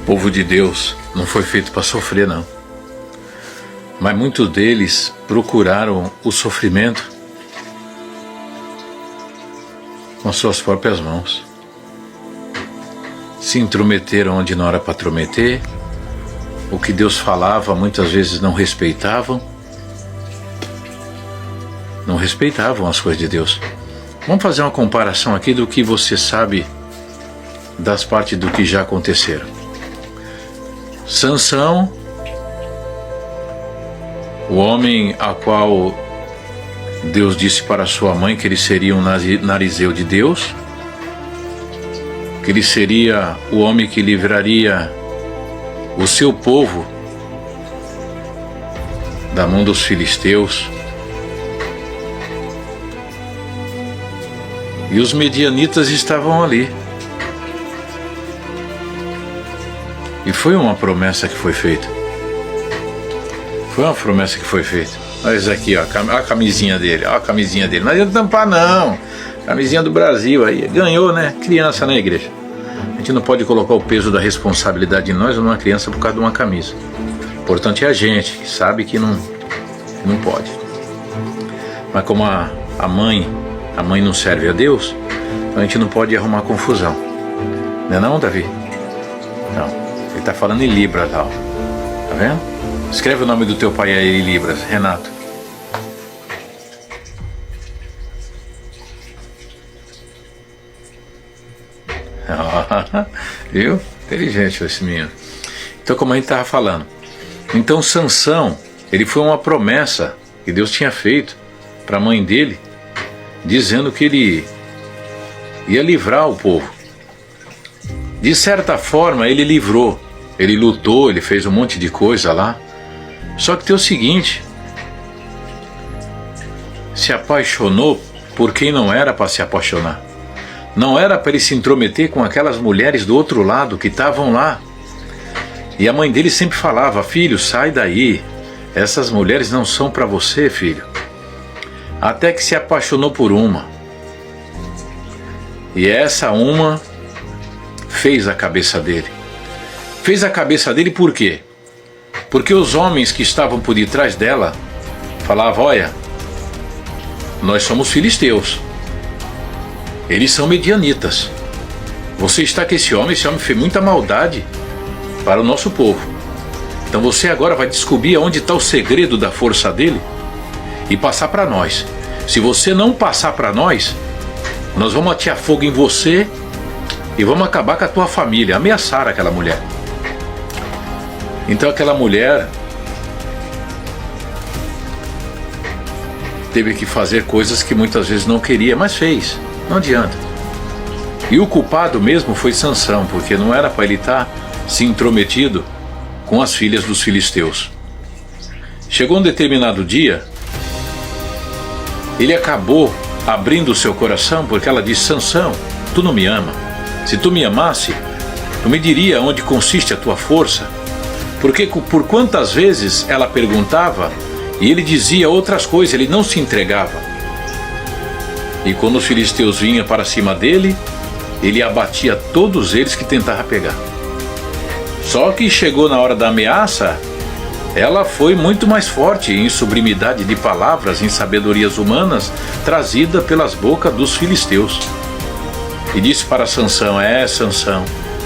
O povo de Deus não foi feito para sofrer, não. Mas muitos deles procuraram o sofrimento com as suas próprias mãos. Se intrometeram onde não era para intrometer. O que Deus falava muitas vezes não respeitavam. Não respeitavam as coisas de Deus. Vamos fazer uma comparação aqui do que você sabe das partes do que já aconteceram. Sansão, o homem a qual Deus disse para sua mãe que ele seria um narizeu de Deus, que ele seria o homem que livraria o seu povo da mão dos filisteus. E os medianitas estavam ali. E foi uma promessa que foi feita. Foi uma promessa que foi feita. Olha isso aqui, ó, a camisinha dele, ó, a camisinha dele. Não adianta tampar, não. Camisinha do Brasil aí. Ganhou, né? Criança na igreja. A gente não pode colocar o peso da responsabilidade em nós ou numa criança por causa de uma camisa. O importante é a gente, que sabe que não pode. Mas como a mãe não serve a Deus, a gente não pode arrumar confusão. Não é não, Davi? Não. Ele está falando em Libras, ó. Tá vendo? Escreve o nome do teu pai aí em Libras, Renato. Viu? Inteligente esse menino. Então, como a gente estava falando, então Sansão, ele foi uma promessa que Deus tinha feito para a mãe dele, dizendo que ele ia livrar o povo. De certa forma ele livrou, ele lutou, ele fez um monte de coisa lá. Só que tem o seguinte: se apaixonou por quem não era para se apaixonar. Não era para ele se intrometer com aquelas mulheres do outro lado que estavam lá. E a mãe dele sempre falava: filho, sai daí, essas mulheres não são para você, filho. Até que se apaixonou por uma. E essa uma fez a cabeça dele. Fez a cabeça dele por quê? Porque os homens que estavam por detrás dela falavam: olha, nós somos filisteus. Eles são medianitas. Você está com esse homem fez muita maldade para o nosso povo. Então você agora vai descobrir onde está o segredo da força dele e passar para nós. Se você não passar para nós, nós vamos atear fogo em você e vamos acabar com a tua família. Ameaçaram aquela mulher. Então aquela mulher teve que fazer coisas que muitas vezes não queria, mas fez. Não adianta. E o culpado mesmo foi Sansão, porque não era para ele estar se intrometido com as filhas dos filisteus. Chegou um determinado dia, ele acabou abrindo o seu coração, porque ela disse: Sansão, tu não me ama. Se tu me amasse, tu me diria onde consiste a tua força. Porque por quantas vezes ela perguntava e ele dizia outras coisas, ele não se entregava. E quando os filisteus vinham para cima dele, ele abatia todos eles que tentava pegar. Só que chegou na hora da ameaça, ela foi muito mais forte em sublimidade de palavras, em sabedorias humanas, trazida pelas bocas dos filisteus. E disse para Sansão: Sansão,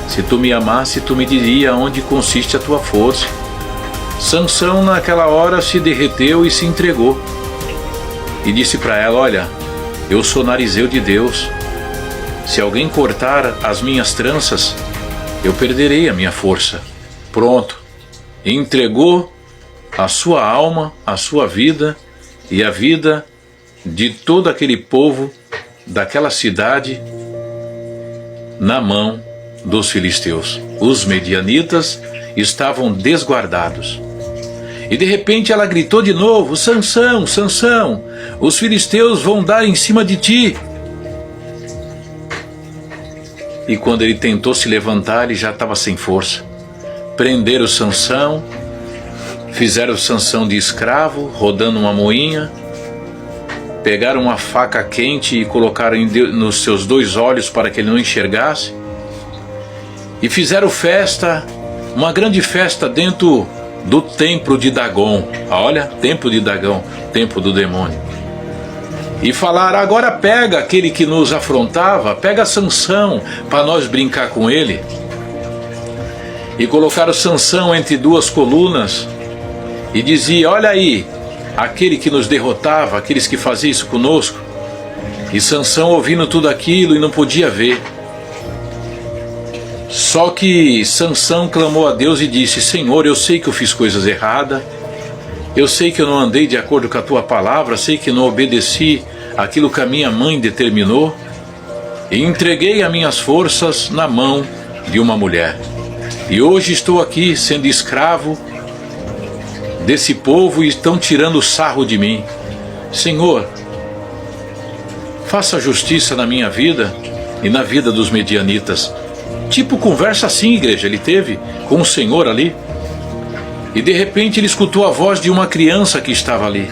se tu me amasse, tu me diria onde consiste a tua força. Sansão naquela hora se derreteu e se entregou. E disse para ela: olha, eu sou narizeu de Deus. Se alguém cortar as minhas tranças, eu perderei a minha força. Pronto. Entregou a sua alma, a sua vida e a vida de todo aquele povo daquela cidade na mão dos filisteus. Os medianitas estavam desguardados. E de repente ela gritou de novo: Sansão, Sansão, os filisteus vão dar em cima de ti. E quando ele tentou se levantar, ele já estava sem força. Prenderam Sansão, fizeram Sansão de escravo, rodando uma moinha, pegaram uma faca quente e colocaram nos seus 2 olhos para que ele não enxergasse, e fizeram festa uma grande festa dentro do templo de Dagon. Olha, templo de Dagon, templo do demônio. E falaram: agora pega aquele que nos afrontava, pega Sansão para nós brincar com ele. E colocaram Sansão entre duas colunas e dizia: olha aí, aquele que nos derrotava, aqueles que faziam isso conosco. E Sansão ouvindo tudo aquilo e não podia ver. Só que Sansão clamou a Deus e disse: Senhor, eu sei que eu fiz coisas erradas, eu sei que eu não andei de acordo com a tua palavra, sei que não obedeci aquilo que a minha mãe determinou, e entreguei as minhas forças na mão de uma mulher. E hoje estou aqui sendo escravo desse povo e estão tirando sarro de mim. Senhor, faça justiça na minha vida e na vida dos medianitas. Tipo conversa assim, igreja, ele teve com o Senhor ali. E de repente ele escutou a voz de uma criança que estava ali.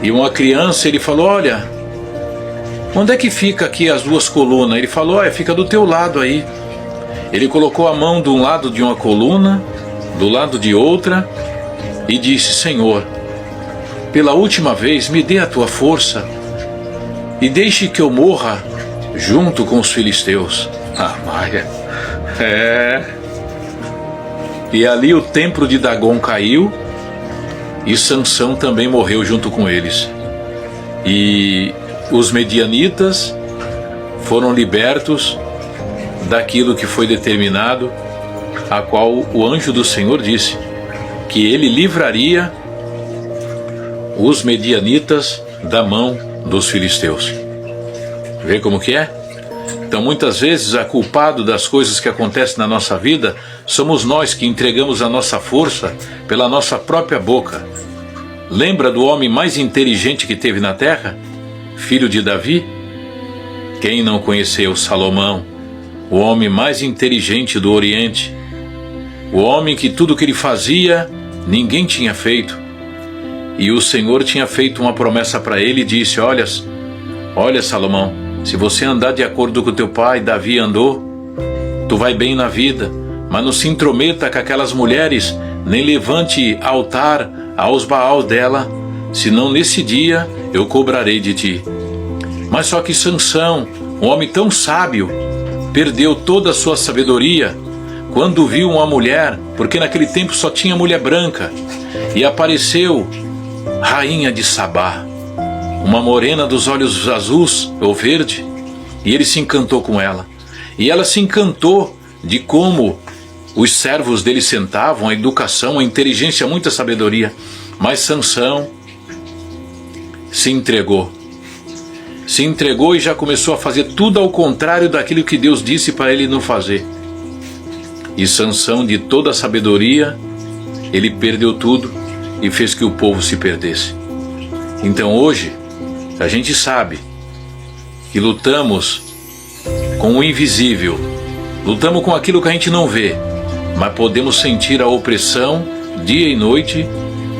E uma criança, ele falou: olha, onde é que fica aqui as duas colunas? Ele falou: olha, fica do teu lado aí. Ele colocou a mão de um lado de uma coluna, do lado de outra, e disse: Senhor, pela última vez me dê a tua força e deixe que eu morra junto com os filisteus. Ah, Maia. E ali o templo de Dagon caiu e Sansão também morreu junto com eles. E os medianitas foram libertos daquilo que foi determinado, a qual o anjo do Senhor disse que ele livraria os medianitas da mão dos filisteus. Vê como que é? Então muitas vezes a culpado das coisas que acontecem na nossa vida somos nós que entregamos a nossa força pela nossa própria boca. Lembra do homem mais inteligente que teve na terra? Filho de Davi? Quem não conheceu Salomão, o homem mais inteligente do Oriente? O homem que tudo que ele fazia, ninguém tinha feito. E o Senhor tinha feito uma promessa para ele e disse: olha Salomão, se você andar de acordo com o teu pai, Davi andou, tu vai bem na vida, mas não se intrometa com aquelas mulheres, nem levante altar aos Baal dela, senão nesse dia eu cobrarei de ti. Mas só que Sansão, um homem tão sábio, perdeu toda a sua sabedoria quando viu uma mulher, porque naquele tempo só tinha mulher branca, e apareceu rainha de Sabá, uma morena dos olhos azuis ou verde, e ele se encantou com ela. E ela se encantou de como os servos dele sentavam, a educação, a inteligência, muita sabedoria. Mas Sansão se entregou e já começou a fazer tudo ao contrário daquilo que Deus disse para ele não fazer. E Sansão, de toda a sabedoria, ele perdeu tudo e fez que o povo se perdesse. Então hoje a gente sabe que lutamos com o invisível, lutamos com aquilo que a gente não vê, mas podemos sentir a opressão dia e noite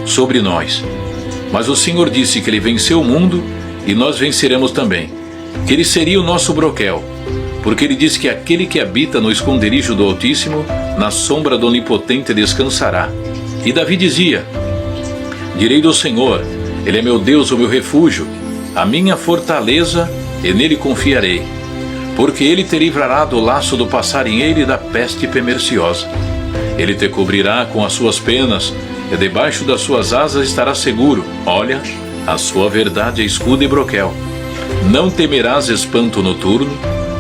sobre nós. Mas o Senhor disse que ele venceu o mundo e nós venceremos também, que ele seria o nosso broquel, porque ele disse que aquele que habita no esconderijo do Altíssimo, na sombra do Onipotente descansará. E Davi dizia: direi do Senhor, ele é meu Deus, o meu refúgio, a minha fortaleza, e nele confiarei, porque ele te livrará do laço do passarinheiro e da peste perniciosa. Ele te cobrirá com as suas penas, e debaixo das suas asas estará seguro. Olha, a sua verdade é escudo e broquel. Não temerás espanto noturno,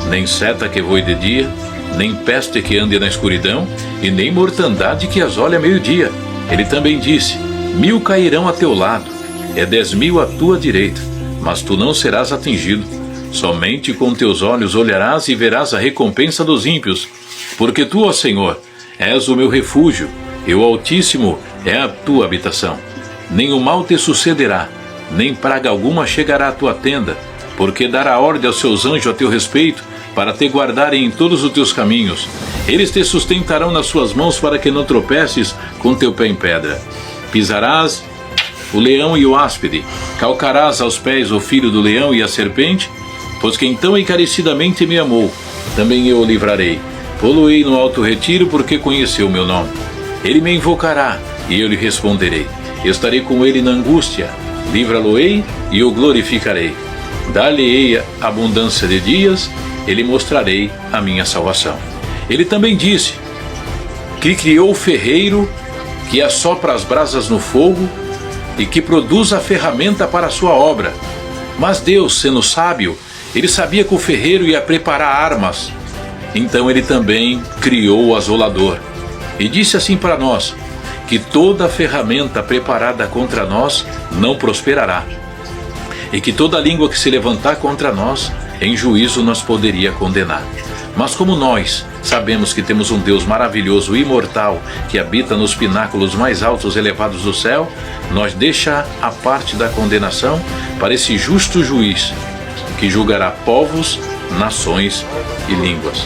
nem seta que voe de dia, nem peste que ande na escuridão, e nem mortandade que asole a meio-dia. Ele também disse: 1000 cairão a teu lado, e 10.000 à tua direita, mas tu não serás atingido. Somente com teus olhos olharás e verás a recompensa dos ímpios, porque tu, ó Senhor, és o meu refúgio, e o Altíssimo é a tua habitação. Nem o mal te sucederá, nem praga alguma chegará à tua tenda, porque dará ordem aos seus anjos a teu respeito, para te guardarem em todos os teus caminhos. Eles te sustentarão nas suas mãos, para que não tropeces com teu pé em pedra. Pisarás o leão e o áspide, calcarás aos pés o filho do leão e a serpente, pois quem tão encarecidamente me amou, também eu o livrarei. Pô-lo-ei no alto retiro, porque conheceu o meu nome. Ele me invocará, e eu lhe responderei. Estarei com ele na angústia, livra-lo-ei e o glorificarei. Dar-lhe-ei abundância de dias, e lhe mostrarei a minha salvação. Ele também disse que criou o ferreiro, que assopra as brasas no fogo, e que produz a ferramenta para a sua obra. Mas Deus, sendo sábio, ele sabia que o ferreiro ia preparar armas. Então ele também criou o asolador. E disse assim para nós, que toda ferramenta preparada contra nós não prosperará. E que toda língua que se levantar contra nós, em juízo nos poderia condenar. Mas como nós sabemos que temos um Deus maravilhoso e imortal, que habita nos pináculos mais altos elevados do céu, nós deixa a parte da condenação para esse justo juiz, que julgará povos, nações e línguas.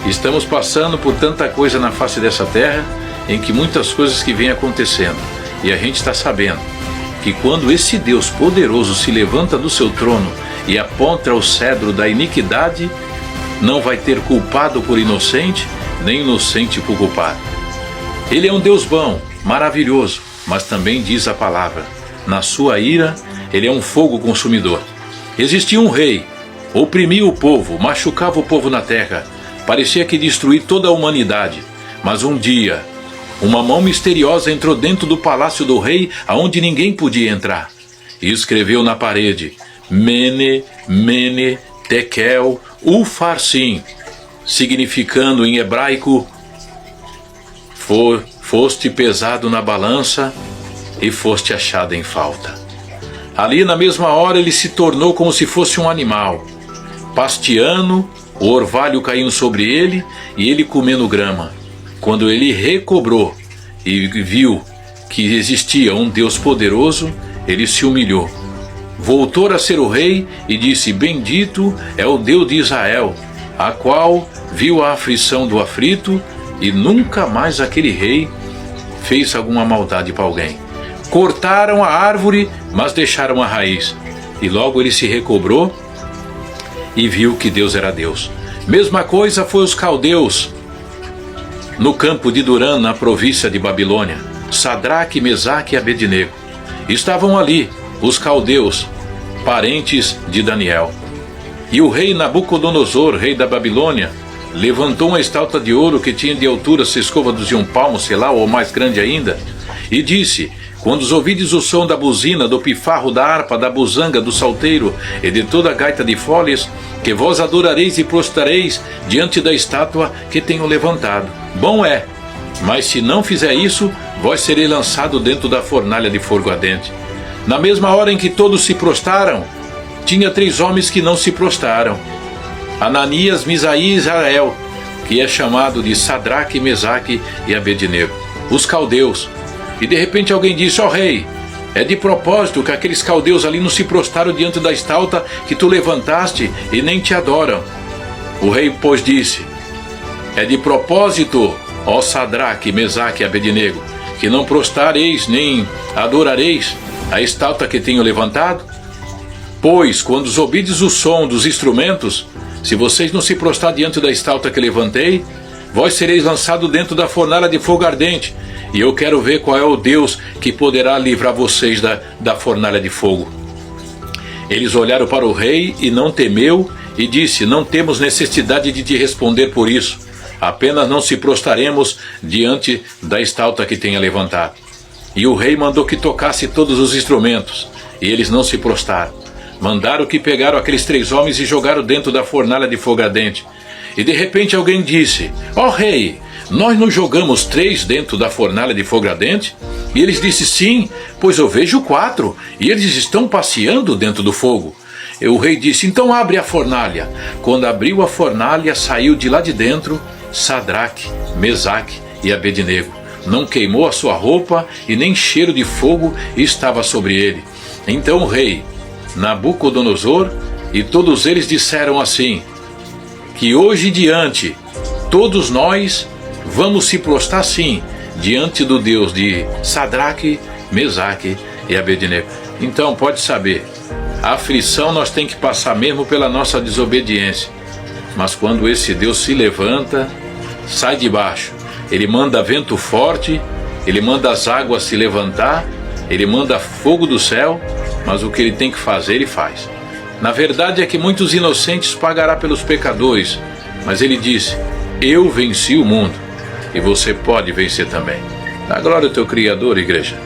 Estamos passando por tanta coisa na face dessa terra, em que muitas coisas que vêm acontecendo, e a gente está sabendo que quando esse Deus poderoso se levanta do seu trono e aponta o cedro da iniquidade, não vai ter culpado por inocente, nem inocente por culpado. Ele é um Deus bom, maravilhoso, mas também diz a palavra, na sua ira, ele é um fogo consumidor. Existia um rei, oprimia o povo, machucava o povo na terra, parecia que destruía toda a humanidade. Mas um dia, uma mão misteriosa entrou dentro do palácio do rei, aonde ninguém podia entrar, e escreveu na parede, Mene, Mene, Tekel, Ufarsim, significando em hebraico, foste pesado na balança e foste achado em falta. Ali na mesma hora ele se tornou como se fosse um animal, pasteando, o orvalho caindo sobre ele e ele comendo grama. Quando ele recobrou e viu que existia um Deus poderoso, ele se humilhou. Voltou a ser o rei e disse, bendito é o Deus de Israel, a qual viu a aflição do aflito, e nunca mais aquele rei fez alguma maldade para alguém. Cortaram a árvore, mas deixaram a raiz. E logo ele se recobrou e viu que Deus era Deus. Mesma coisa foi os caldeus, no campo de Durã, na província de Babilônia. Sadraque, Mesaque e Abednego estavam ali, os caldeus, parentes de Daniel. E o rei Nabucodonosor, rei da Babilônia, levantou uma estátua de ouro que tinha de altura 6 côvados de 1 palmo, sei lá, ou mais grande ainda, e disse, quando ouvides o som da buzina, do pifarro, da harpa, da buzanga, do salteiro e de toda a gaita de foles, que vós adorareis e prostrareis diante da estátua que tenho levantado. Bom é, mas se não fizer isso, vós sereis lançado dentro da fornalha de fogo ardente. Na mesma hora em que todos se prostraram, tinha 3 homens que não se prostraram. Ananias, Misaí e Israel, que é chamado de Sadraque, Mesaque e Abednego, os caldeus. E de repente alguém disse, ó rei, é de propósito que aqueles caldeus ali não se prostraram diante da estátua que tu levantaste e nem te adoram. O rei, pois, disse, é de propósito, ó Sadraque, Mesaque e Abednego, que não prostrareis nem adorareis a estátua que tenho levantado? Pois, quando ouvides o som dos instrumentos, se vocês não se prostrar diante da estátua que levantei, vós sereis lançados dentro da fornalha de fogo ardente, e eu quero ver qual é o Deus que poderá livrar vocês da fornalha de fogo. Eles olharam para o rei e não temeu, e disse, não temos necessidade de te responder por isso, apenas não se prostraremos diante da estátua que tenha levantado. E o rei mandou que tocasse todos os instrumentos, e eles não se prostraram. Mandaram que pegaram aqueles 3 homens e jogaram dentro da fornalha de fogo ardente. E de repente alguém disse, ó rei, nós nos jogamos 3 dentro da fornalha de fogo ardente? E eles disseram, sim, pois eu vejo 4, e eles estão passeando dentro do fogo. E o rei disse, então abre a fornalha. Quando abriu a fornalha, saiu de lá de dentro Sadraque, Mesaque e Abednego. Não queimou a sua roupa e nem cheiro de fogo estava sobre ele. Então o rei Nabucodonosor e todos eles disseram assim, que hoje em diante todos nós vamos se prostrar sim diante do Deus de Sadraque, Mesaque e Abednego. Então pode saber, a aflição nós tem que passar mesmo pela nossa desobediência, mas quando esse Deus se levanta, sai de baixo. Ele manda vento forte, ele manda as águas se levantar, ele manda fogo do céu, mas o que ele tem que fazer, ele faz. Na verdade é que muitos inocentes pagará pelos pecadores, mas ele disse: eu venci o mundo, e você pode vencer também. Dá glória ao teu Criador, igreja.